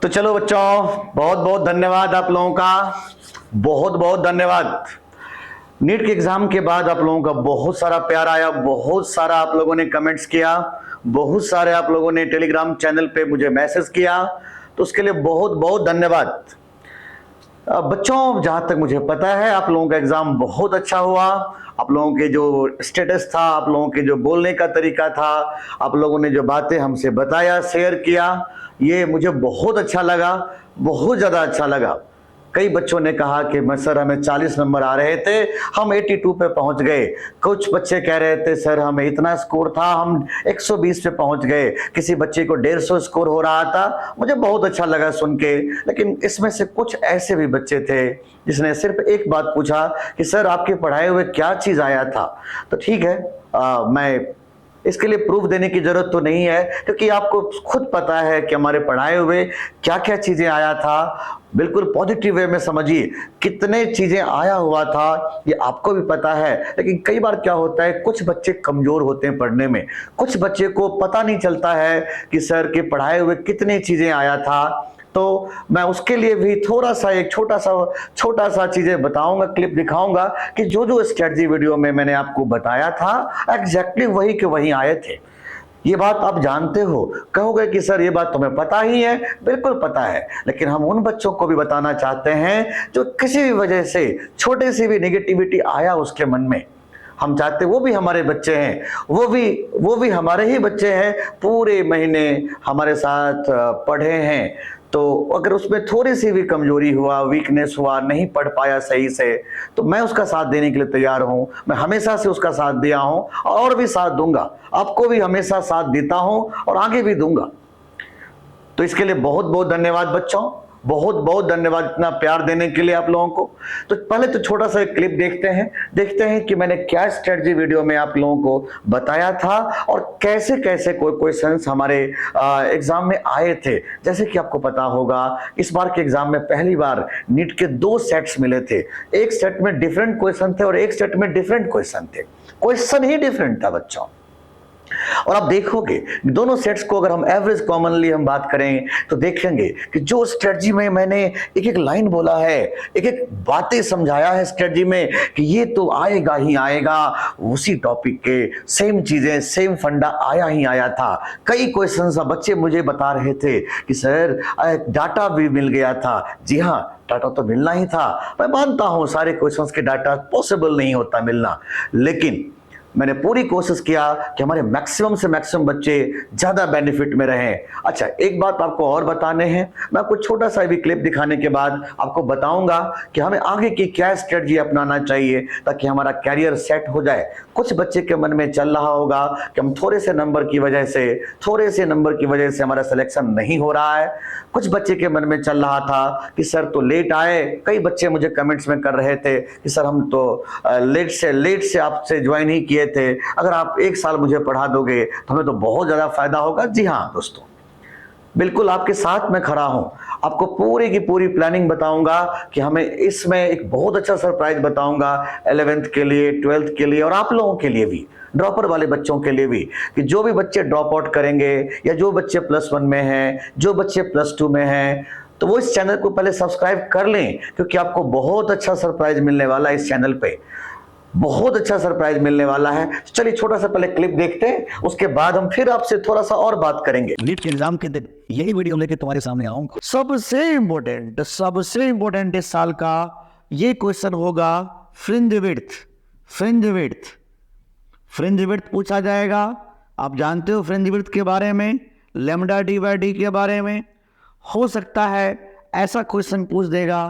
तो चलो बच्चों, बहुत बहुत धन्यवाद आप लोगों का, बहुत बहुत धन्यवाद। नीट के एग्जाम के बाद आप लोगों का बहुत सारा प्यार आया, बहुत सारा आप लोगों ने कमेंट्स किया, बहुत सारे आप लोगों ने टेलीग्राम चैनल पे मुझे मैसेज किया, तो उसके लिए बहुत बहुत धन्यवाद। बच्चों, जहां तक मुझे पता है आप लोगों का एग्जाम बहुत अच्छा हुआ। आप लोगों के जो स्टेटस था, आप लोगों के जो बोलने का तरीका था, आप लोगों ने जो बातें हमसे बताया, शेयर किया, ये मुझे बहुत अच्छा लगा, बहुत ज़्यादा अच्छा लगा। कई बच्चों ने कहा कि मैं सर हमें 40 नंबर आ रहे थे, हम 82 पे पहुंच गए। कुछ बच्चे कह रहे थे सर हमें इतना स्कोर था, हम 120 पे पहुंच गए। किसी बच्चे को 150 स्कोर हो रहा था। मुझे बहुत अच्छा लगा सुन के। लेकिन इसमें से कुछ ऐसे भी बच्चे थे जिसने सिर्फ एक बात पूछा कि सर आपके पढ़ाए हुए क्या चीज़ आया था। तो ठीक है, मैं इसके लिए प्रूफ देने की जरूरत तो नहीं है, क्योंकि आपको खुद पता है कि हमारे पढ़ाए हुए क्या क्या चीजें आया था। बिल्कुल पॉजिटिव वे में समझिए, कितने चीजें आया हुआ था ये आपको भी पता है। लेकिन कई बार क्या होता है, कुछ बच्चे कमजोर होते हैं पढ़ने में, कुछ बच्चे को पता नहीं चलता है कि सर के पढ़ाए हुए कितने चीजें आया था। तो मैं उसके लिए भी थोड़ा सा एक छोटा सा चीजें बताऊंगा, क्लिप दिखाऊंगा कि जो जो स्ट्रेटजी वीडियो में मैंने आपको बताया था एग्जैक्टली वही के वही आए थे। ये बात आप जानते हो। कहोगे कि सर ये बात तुम्हें पता ही है। बिल्कुल पता है, लेकिन हम उन बच्चों को भी बताना चाहते हैं जो किसी भी वजह से छोटे सी भी नेगेटिविटी आया उसके मन में। हम चाहते वो भी हमारे बच्चे हैं, वो भी हमारे ही बच्चे हैं, पूरे महीने हमारे साथ पढ़े हैं। तो अगर उसमें थोड़ी सी भी कमजोरी हुआ, वीकनेस हुआ, नहीं पढ़ पाया सही से, तो मैं उसका साथ देने के लिए तैयार हूं। मैं हमेशा से उसका साथ दिया हूं और भी साथ दूंगा। आपको भी हमेशा साथ देता हूं और आगे भी दूंगा। तो इसके लिए बहुत बहुत धन्यवाद बच्चों, बहुत बहुत धन्यवाद इतना प्यार देने के लिए आप लोगों को। तो पहले तो छोटा सा एक क्लिप देखते हैं कि मैंने क्या स्ट्रेटजी वीडियो में आप लोगों को बताया था और कैसे कैसे कोई क्वेश्चंस हमारे एग्जाम में आए थे। जैसे कि आपको पता होगा, इस बार के एग्जाम में पहली बार नीट के 2 सेट्स मिले थे। एक सेट में डिफरेंट क्वेश्चन थे और एक सेट में डिफरेंट क्वेश्चन थे। क्वेश्चन ही डिफरेंट था बच्चों। और आप देखोगे दोनों सेट्स को अगर हम एवरेज कॉमनली हम बात करें तो देखेंगे कि जो स्ट्रेटजी में मैंने एक एक लाइन बोला है, एक एक बातें समझाया है स्ट्रेटजी में कि ये तो आएगा ही आएगा, उसी टॉपिक के सेम चीजें, सेम फंडा आया ही आया था। कई क्वेश्चंस बच्चे मुझे बता रहे थे कि सर डाटा भी मिल गया था। जी हाँ, डाटा तो मिलना ही था। मैं मानता हूं सारे क्वेश्चंस के डाटा पॉसिबल नहीं होता मिलना, लेकिन मैंने पूरी कोशिश किया कि हमारे मैक्सिमम से मैक्सिमम बच्चे ज्यादा बेनिफिट में रहें। अच्छा, एक बात आपको और बताने हैं। मैं आपको छोटा सा भी क्लिप दिखाने के बाद आपको बताऊंगा कि हमें आगे की क्या स्ट्रेटजी अपनाना चाहिए ताकि हमारा कैरियर सेट हो जाए। कुछ बच्चे के मन में चल रहा होगा कि हम थोड़े से नंबर की वजह से हमारा सिलेक्शन नहीं हो रहा है। कुछ बच्चे के मन में चल रहा था कि सर तो लेट आए। कई बच्चे मुझे कमेंट्स में कर रहे थे कि सर हम तो लेट से आपसे ज्वाइन ही किए थे, अगर आप 1 साल मुझे पढ़ा दोगे तो हमें तो बहुत ज्यादा फायदा होगा। जी हाँ दोस्तों, बिल्कुल आपके साथ मैं खड़ा हूं। आपको पूरी की पूरी प्लानिंग बताऊंगा कि हमें इसमें एक बहुत अच्छा सरप्राइज बताऊंगा 11th के लिए, 12th के लिए और आप लोगों के लिए भी, ड्रॉपर वाले बच्चों के लिए भी, कि जो भी बच्चे ड्रॉप आउट करेंगे या जो बच्चे +1 में हैं, जो बच्चे +2 में हैं, तो वो इस चैनल को पहले सब्सक्राइब कर लें, क्योंकि आपको बहुत अच्छा सरप्राइज मिलने वाला है। इस चैनल पे बहुत अच्छा सरप्राइज मिलने वाला है। चलिए छोटा सा पहले क्लिप देखते हैं, उसके बाद हम फिर आपसे थोड़ा सा और बात करेंगे। नीट के एग्जाम के दिन यही वीडियो लेके तुम्हारे सामने आऊंगा। सबसे इंपॉर्टेंट इस साल का ये क्वेश्चन होगा फ्रिंज विड्थ पूछा जाएगा। आप जानते हो फ्रिंज विड्थ के बारे में, लैम्डा डी/डी के बारे में। हो सकता है ऐसा क्वेश्चन पूछ देगा,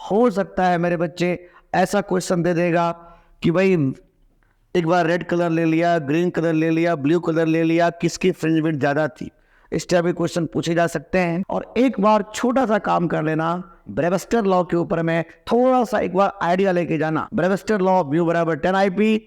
हो सकता है मेरे बच्चे ऐसा क्वेश्चन दे देगा कि भाई एक बार रेड कलर ले लिया, ग्रीन कलर ले लिया, ब्लू कलर ले लिया, किसकी फ्रिंज विड्थ ज्यादा थी। इस टाइप के क्वेश्चन पूछे जा सकते हैं। और एक बार छोटा सा काम कर लेना, ब्रेवस्टर लॉ के ऊपर में थोड़ा सा एक बार आइडिया लेके जाना। ब्रेवस्टर लॉ म्यू = 10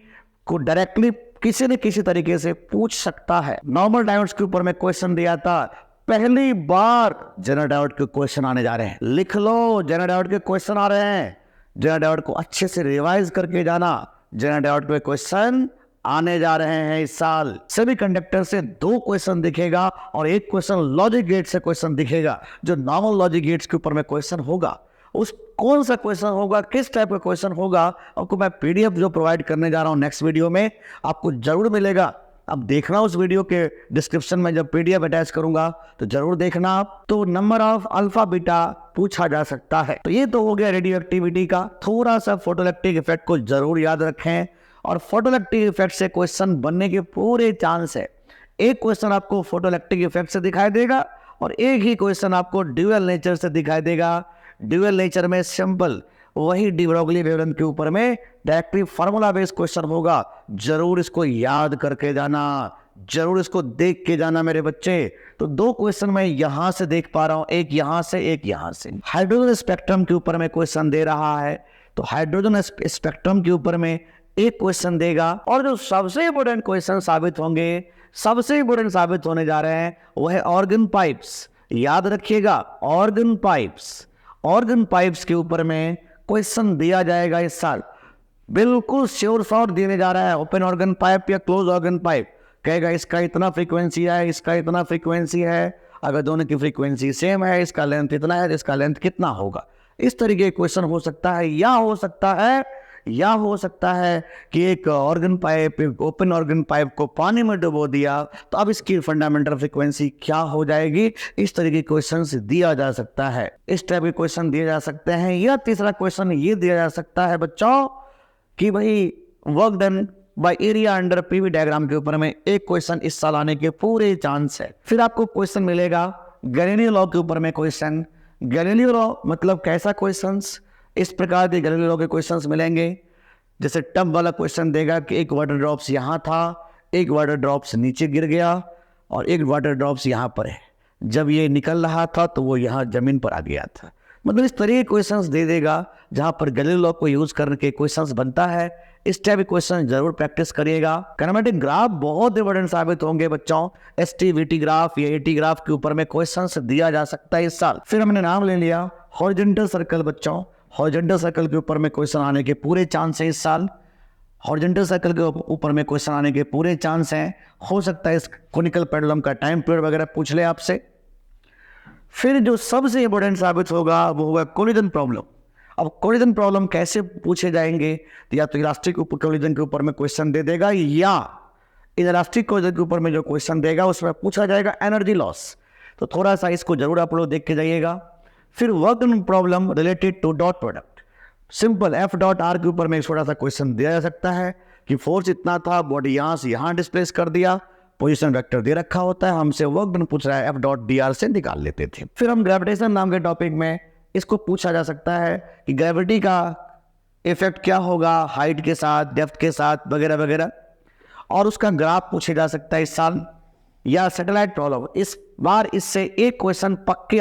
को डायरेक्टली किसी न किसी तरीके से पूछ सकता है। नॉर्मल डायोड्स के ऊपर में क्वेश्चन दिया था, पहली बार जनरल डायोड के क्वेश्चन आने जा रहे हैं। लिख लो, जनरल डायोड के क्वेश्चन आ रहे हैं। जनरल डायोड को अच्छे से रिवाइज करके जाना। जनरल डायोड के क्वेश्चन आने जा रहे हैं इस साल। सेमीकंडक्टर से 2 क्वेश्चन दिखेगा और 1 क्वेश्चन लॉजिक गेट से क्वेश्चन दिखेगा। जो नॉर्मल लॉजिक गेट्स के ऊपर में क्वेश्चन होगा, उस कौन सा क्वेश्चन होगा, किस टाइप का क्वेश्चन होगा, आपको मैं पीडीएफ जो प्रोवाइड करने जा रहा हूं नेक्स्ट वीडियो में, आपको जरूर मिलेगा। अब देखना उस वीडियो के डिस्क्रिप्शन में जब पीडीएफ अटैच करूंगा तो जरूर देखना आप। तो नंबर ऑफ अल्फा बीटा पूछा जा सकता है। तो ये तो हो गया रेडियो एक्टिविटी का। थोड़ा सा फोटोइलेक्ट्रिक इफेक्ट को जरूर याद रखें, और फोटोइलेक्ट्रिक इफेक्ट से क्वेश्चन बनने के पूरे चांस है। एक क्वेश्चन आपको फोटोइलेक्ट्रिक इफेक्ट से दिखाई देगा और एक ही क्वेश्चन आपको ड्यूअल नेचर से दिखाई देगा। ड्यूअल नेचर में सिंपल वही डी ब्रोगली वेवलेंथ के ऊपर में डायरेक्टली फार्मूला बेस्ड क्वेश्चन होगा। जरूर इसको याद करके जाना, जरूर इसको देख के जाना मेरे बच्चे। तो 2 क्वेश्चन मैं यहां से देख पा रहा हूं, एक यहां से, एक यहां से। हाइड्रोजन स्पेक्ट्रम के ऊपर में क्वेश्चन दे रहा है, तो हाइड्रोजन स्पेक्ट्रम के ऊपर में एक क्वेश्चन देगा। और जो सबसे इंपॉर्टेंट क्वेश्चन साबित होंगे, सबसे इंपॉर्टेंट साबित होने जा रहे हैं, वो है ऑर्गन पाइप्स। याद रखिएगा, ऑर्गन पाइप्स। ऑर्गन पाइप्स के ऊपर में क्वेश्चन दिया जाएगा इस साल, बिल्कुल श्योर शॉट देने जा रहा है। ओपन ऑर्गन पाइप या क्लोज ऑर्गन पाइप कहेगा इसका इतना फ्रीक्वेंसी है, इसका इतना फ्रीक्वेंसी है। अगर दोनों की फ्रीक्वेंसी सेम है, इसका लेंथ इतना है, इसका लेंथ कितना होगा। इस तरीके के क्वेश्चन हो सकता है, या हो सकता है कि एक organ pipe, open organ pipe को पानी में डुबो दिया तो अब इसकी फंडामेंटल फ्रीक्वेंसी क्या हो जाएगी। इस तरीके के क्वेश्चन दिया जा सकता है, इस टाइप के क्वेश्चन दिए जा सकते हैं। या तीसरा क्वेश्चन ये दिया जा सकता है बच्चों कि भाई work done by area under PV diagram के ऊपर में एक क्वेश्चन इस साल आने के पूरे चांस है। फिर आपको क्वेश्चन मिलेगा गैलीलियो लॉ के ऊपर में क्वेश्चन। गैलीलियो लॉ मतलब कैसा क्वेश्चंस, इस प्रकार के गैलीलियो लॉ के क्वेश्चंस मिलेंगे। जैसे टब वाला क्वेश्चन देगा कि एक वाटर ड्रॉप्स यहाँ था, एक वाटर ड्रॉप्स नीचे गिर गया और एक वाटर ड्रॉप्स यहाँ पर है। जब ये निकल रहा था तो वो यहाँ जमीन पर आ गया था। मतलब इस तरह के क्वेश्चंस दे देगा जहाँ पर गैलीलियो लॉ को यूज करके क्वेश्चंस बनता है। इस टाइप के क्वेश्चन जरूर प्रैक्टिस करिएगा। काइनेमेटिक ग्राफ बहुत इंपॉर्टेंट साबित होंगे बच्चों। एसटी-वीटी ग्राफ या एटी ग्राफ के ऊपर में क्वेश्चंस दिया जा सकता है इस साल। फिर हमने नाम ले लिया हॉरिजॉन्टल सर्कल बच्चों। हॉरिजॉन्टल सर्कल के ऊपर में क्वेश्चन आने के पूरे चांस है इस साल। हॉरिजॉन्टल सर्कल के ऊपर में क्वेश्चन आने के पूरे चांस हैं। हो सकता है इस कोनिकल पेंडुलम का टाइम पीरियड वगैरह पूछ ले आपसे। फिर जो सबसे इंपॉर्टेंट साबित होगा वो होगा कोलिजन प्रॉब्लम। अब कोलिजन प्रॉब्लम कैसे पूछे जाएंगे, तो या तो इलास्टिक कोलिजन के ऊपर में क्वेश्चन दे देगा, या इलास्टिक कोलिजन के ऊपर में जो क्वेश्चन देगा उसमें पूछा जाएगा एनर्जी लॉस। तो थोड़ा सा इसको जरूर आप लोग देख के जाइएगा। फिर work done problem related to dot product. Simple F dot are के ऊपर में थोड़ा सा क्वेश्चन दिया जा सकता है कि फोर्स इतना था, बॉडी यहाँ से यहाँ डिस्प्लेस कर दिया, पोजीशन वेक्टर दे रखा होता है, हमसे वर्क डन पूछ रहा है, एफ डॉट डी आर से निकाल लेते थे। फिर हम ग्रेविटेशन नाम के टॉपिक में इसको पूछा जा सकता है कि ग्रेविटी का इफेक्ट क्या होगा हाइट के साथ, डेप्थ के साथ वगैरह वगैरह, और उसका ग्राफ पूछे जा सकता है इस साल। या सैटेलाइट प्रॉब्लम, इस बार इससे एक क्वेश्चन पक्के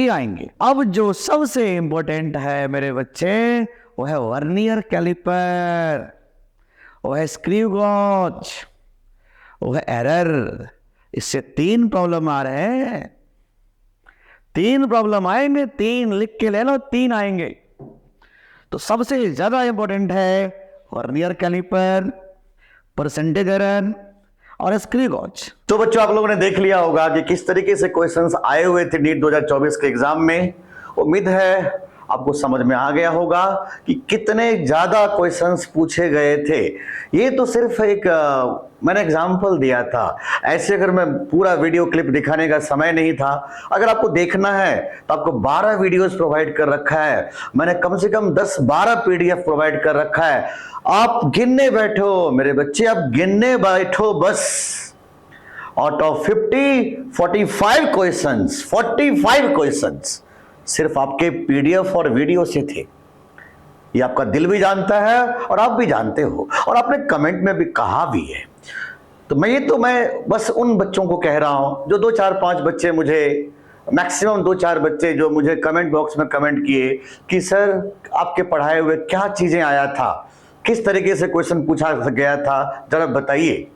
आएंगे। अब जो सबसे इंपॉर्टेंट है मेरे बच्चे वो है वर्नियर कैलिपर, वो है स्क्रू गॉज, वो है एरर। इससे 3 प्रॉब्लम आ रहे हैं, 3 प्रॉब्लम आएंगे, 3 लिख के ले लो, 3 आएंगे। तो सबसे ज्यादा इंपॉर्टेंट है वर्नियर कैलिपर, परसेंटेज एरर और स्क्रू गॉज। तो बच्चों आप लोगों ने देख लिया होगा कि किस तरीके से क्वेश्चंस आए हुए थे नीट 2024 के एग्जाम में। उम्मीद है आपको समझ में आ गया होगा कि कितने ज्यादा क्वेश्चंस पूछे गए थे। ये तो सिर्फ एक मैंने एग्जाम्पल दिया था। ऐसे अगर मैं पूरा वीडियो क्लिप दिखाने का समय नहीं था, अगर आपको देखना है तो आपको 12 वीडियोस प्रोवाइड कर रखा है। मैंने कम से कम 10-12 पीडीएफ प्रोवाइड कर रखा है। आप गिनने बैठो मेरे बच्चे, आप गिनने बैठो बस। आउट ऑफ 45 क्वेश्चंस सिर्फ आपके पीडीएफ और वीडियो से थे। ये आपका दिल भी जानता है और आप भी जानते हो, और आपने कमेंट में भी कहा भी है। तो मैं बस उन बच्चों को कह रहा हूं जो 2-4-5 बच्चे मुझे, मैक्सिमम 2-4 बच्चे जो मुझे कमेंट बॉक्स में कमेंट किए कि सर आपके पढ़ाए हुए क्या चीजें आया था, किस तरीके से क्वेश्चन पूछा गया था, जरा बताइए।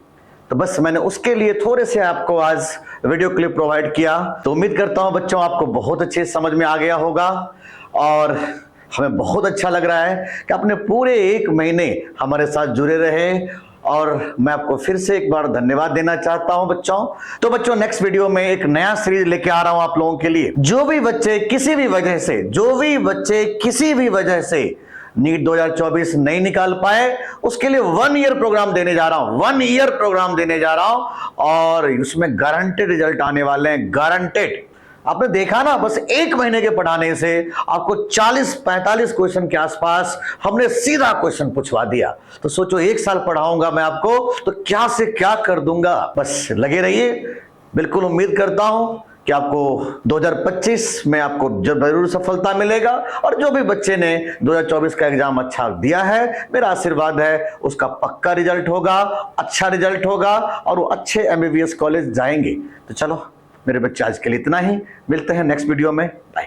तो बस मैंने उसके लिए थोड़े से आपको आज वीडियो क्लिप प्रोवाइड किया। तो उम्मीद करता हूं बच्चों आपको बहुत अच्छे समझ में आ गया होगा, और हमें बहुत अच्छा लग रहा है कि आपने पूरे 1 महीने हमारे साथ जुड़े रहे और मैं आपको फिर से एक बार धन्यवाद देना चाहता हूं बच्चों। तो बच्चों नेक्स्ट वीडियो में एक नया सीरीज लेके आ रहा हूं आप लोगों के लिए। जो भी बच्चे किसी भी वजह से नीट 2024 नहीं निकाल पाए उसके लिए 1 ईयर प्रोग्राम देने जा रहा हूं, 1 ईयर प्रोग्राम देने जा रहा हूं और उसमें गारंटेड रिजल्ट आने वाले हैं, गारंटेड। आपने देखा ना, बस 1 महीने के पढ़ाने से आपको 40-45 क्वेश्चन के आसपास हमने सीधा क्वेश्चन पूछवा दिया। तो सोचो 1 साल पढ़ाऊंगा मैं आपको तो क्या से क्या कर दूंगा। बस लगे रहिए, बिल्कुल उम्मीद करता हूं कि आपको 2025 में आपको जरूर सफलता मिलेगा और जो भी बच्चे ने 2024 का एग्जाम अच्छा दिया है, मेरा आशीर्वाद है उसका पक्का रिजल्ट होगा, अच्छा रिजल्ट होगा और वो अच्छे MBBS कॉलेज जाएंगे। तो चलो मेरे बच्चे आज के लिए इतना ही, मिलते हैं नेक्स्ट वीडियो में, बाय।